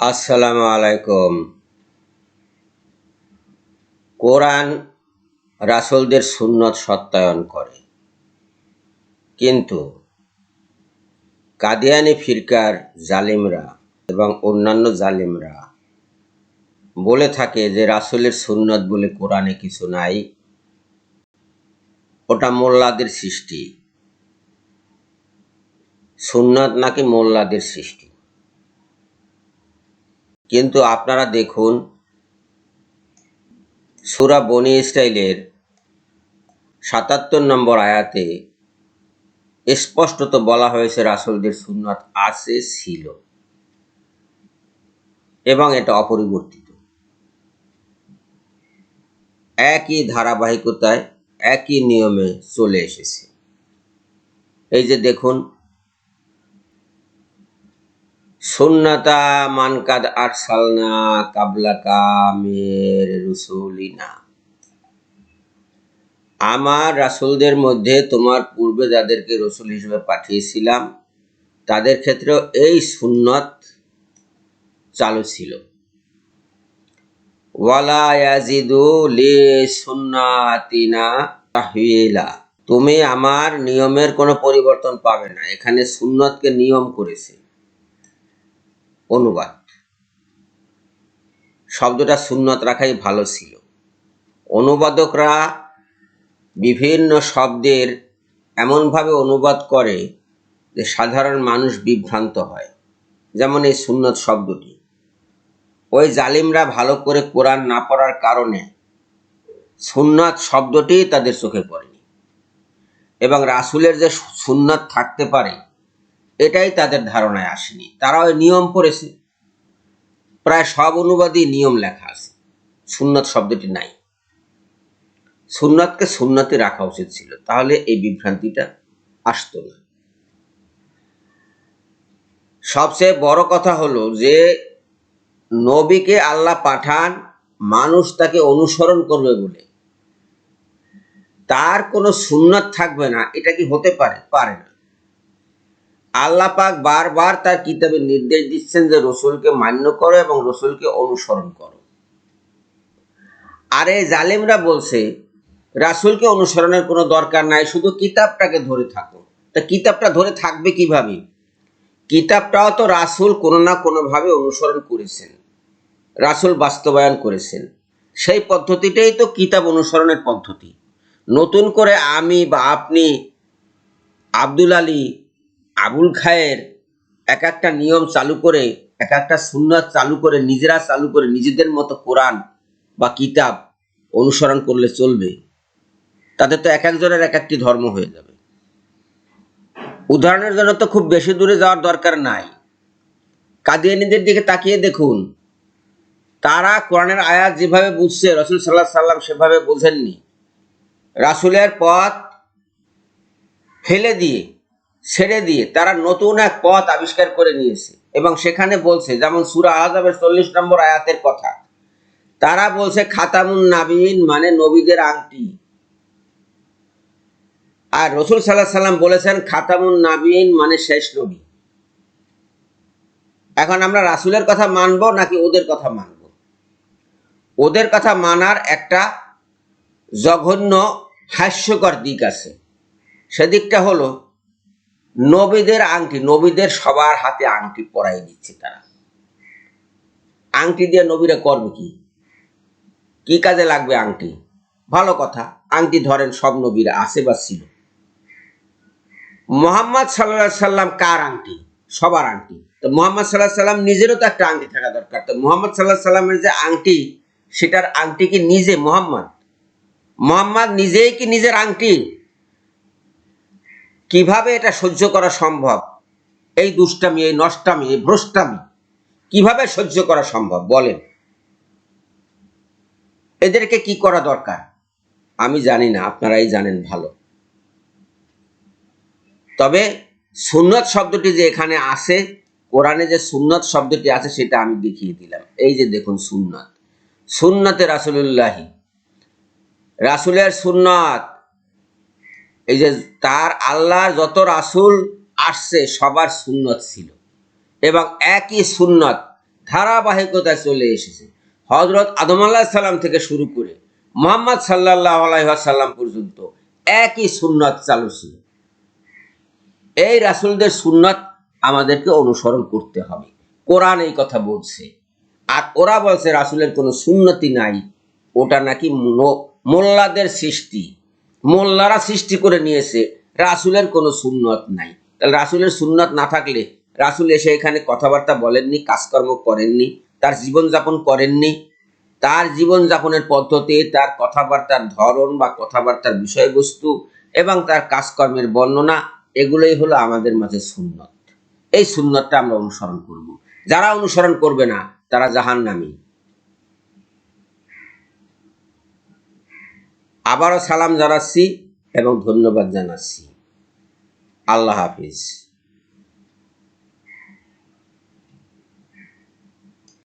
আসসালামু আলাইকুম। কোরআন রাসূলদের সুন্নত সত্যায়ন করে, কিন্তু কাদিয়ানী ফিরকার জালিমরা এবং অন্যান্য জালিমরা বলে থাকে যে রাসূলের সুন্নত বলে কোরআনে কিছু নাই, ওটা মোল্লাদের সৃষ্টি। সুন্নত নাকি মোল্লাদের সৃষ্টি। কিন্তু আপনারা দেখুন, সূরা বনী ইসরাইলের ৭৭ নম্বর আয়াতে স্পষ্টত বলা হয়েছে রাসূলদের সুন্নত আছে, ছিল এবং এটা অপরিবর্তিত। একই ধারাবাহিকতায় একই নিয়মে চলে এসেছে। এই যে দেখুন, সুন্নাতা মান কাদ আরসালনা কাবলাকা মির রুসুলিনা, আমার রাসূলদের মধ্যে তোমার পূর্বে যাদেরকে রসুল হিসেবে পাঠিয়েছিলাম তাদের ক্ষেত্রেও এই সুন্নত চালু ছিল। ওয়ালা ইয়াজিদু লি সুন্নাতিনা তাহওয়িলা, তুমি আমার নিয়মের কোনো পরিবর্তন পাবে না। এখানে সুন্নতকে নিয়ম করেছে। অনুবাদ, শব্দটা সুন্নত রাখাই ভালো ছিল। অনুবাদকরা বিভিন্ন শব্দের এমনভাবে অনুবাদ করে যে সাধারণ মানুষ বিভ্রান্ত হয়। যেমন এই সুন্নত শব্দটি, ওই জালিমরা ভালো করে কোরআন না পড়ার কারণে সুন্নাত শব্দটি তাদের চোখে পড়েনি, এবং রাসূলের যে সুন্নাত থাকতে পারে এটাই তাদের ধারণায় আসেনি। তারা ওই নিয়ম পড়েছে। প্রায় সব অনুবাদই নিয়ম লেখা আছে, সুন্নাত শব্দটি নাই। সুন্নাতকে সুন্নাতে রাখা উচিত ছিল, তাহলে এই বিভ্রান্তিটা আসতো না। সবচেয়ে বড় কথা হলো যে নবীকে আল্লাহ পাঠান মানুষ তাকে অনুসরণ করবে বলে, তার কোনো সুন্নাত থাকবে না, এটা কি হতে পারে? পারে না। আল্লাহ পাক বারবার তার কিতাবে নির্দেশ দিচ্ছেন যে রসুলকে মান্য করো এবং রসুলকে অনুসরণ করো। আর এই জালিমরা বলছে রাসূলকে অনুসরণের কোনো দরকার নাই, শুধু কিতাবটাকে ধরে থাকো। তা কিতাবটা ধরে থাকবে কিভাবে? কিতাবটাও তো রাসূল কোনো না কোনোভাবে অনুসরণ করেছেন, রাসূল বাস্তবায়ন করেছেন। সেই পদ্ধতিটাই তো কিতাব অনুসরণের পদ্ধতি। নতুন করে আমি বা আপনি, আব্দুল আলী, আবুল খায়ের এক একটা নিয়ম চালু করে, এক একটা সুন্নাত চালু করে, নিজেরা চালু করে নিজেদের মতো কোরআন বা কিতাব অনুসরণ করলে চলবে? তাদের তো এক একজনের এক একটি ধর্ম হয়ে যাবে। উদাহরণের জন্য তো খুব বেশি দূরে যাওয়ার দরকার নাই। কাদিয়ানীদের দিকে তাকিয়ে দেখুন, তারা কোরআনের আয়াত যেভাবে বুঝছে রাসূল সাল্লাল্লাহু আলাইহি সাল্লাম সেভাবে বোঝেননি। রাসূলের পথ ফেলে দিয়ে, ছেড়ে দিয়ে তারা নতুন এক পথ আবিষ্কার করে নিয়েছে, এবং সেখানে বলছে, যেমন সূরা আহজাবের 40 নম্বর আয়াতের কথা, তারা বলছে খাতামুন নাবিয়িন মানে নবীদের আংটি। আর রাসূল সাল্লাল্লাহু আলাইহি সাল্লাম বলেছেন খাতামুন নাবিয়িন মানে শেষ নবী। এখন আমরা রাসূলের কথা মানবো নাকি ওদের কথা মানবো? ওদের কথা মানার একটা জঘন্য হাস্যকর দিক আছে। সেদিকটা হলো নবীদের আংটি, নবীদের সবার হাতে আংটি পরাই দিচ্ছে তারা। আংটি দিয়ে নবীরা করবে কি? কি কাজে লাগবে আংটি? ভালো কথা, আংটি ধরেন সব নবীরা আছে বা ছিল। মুহাম্মদ সাল্লাল্লাহু আলাইহি সাল্লাম কার আংটি? সবার আংটি। তো মুহাম্মদ সাল্লাল্লাহু আলাইহি সাল্লাম নিজেরও তো একটা আংটি থাকা দরকার। তো মুহাম্মদ সাল্লাল্লাহু আলাইহি সাল্লামের যে আংটি, সেটার আংটি কি নিজে মুহাম্মদ? মুহাম্মদ নিজেই কি নিজের আংটি? কিভাবে এটা সহ্য করা সম্ভব? এই দুষ্টামি, এই নষ্টামি, এই ভ্রষ্টামি কিভাবে সহ্য করা সম্ভব বলেন? এদেরকে কি করা দরকার আমি জানি না, আপনারাই জানেন ভালো। তবে সুন্নত শব্দটি যে এখানে আছে, কোরআনে যে সুন্নত শব্দটি আছে সেটা আমি দেখিয়ে দিলাম। এই যে দেখুন, সুন্নত, সুন্নতে রাসূলুল্লাহি, রাসূলের সুন্নত। এই যে তার আল্লাহর যত রাসূল আসছে সবার সুন্নত ছিল, এবং একই সুন্নত ধারাবাহিকতায় চলে এসেছে। হযরত আদম আলাইহিস সালাম থেকে শুরু করে মুহাম্মদ সাল্লাল্লাহু আলাইহি ওয়াসাল্লাম পর্যন্ত একই সুন্নাত চালু ছিল। এই রাসূলদের সুন্নাত আমাদেরকে অনুসরণ করতে হবে। কোরআন এই কথা বলছে। আর ওরা বলছে রাসূলের কোনো সুন্নতি নাই, ওটা নাকি মোল্লাদের সৃষ্টি, মোল্লারা সৃষ্টি করে নিয়েছে, রাসূলের কোনো সুন্নত নাই। তাহলে রাসূলের সুন্নত না থাকলে রাসূল এসে এখানে কথাবার্তা বলেননি, কাজকর্ম করেননি, তার জীবনযাপন করেননি, তার জীবনযাপনের পদ্ধতি, তার কথাবার্তার ধরন বা কথাবার্তার বিষয়বস্তু এবং তার কাজকর্মের বর্ণনা, এগুলোই হলো আমাদের মাঝে সুন্নত। এই সুন্নতটা আমরা অনুসরণ করব। যারা অনুসরণ করবে না তারা জাহান্নামী। আবারও সালাম জানাচ্ছি এবং ধন্যবাদ জানাচ্ছি। আল্লাহ হাফিজ।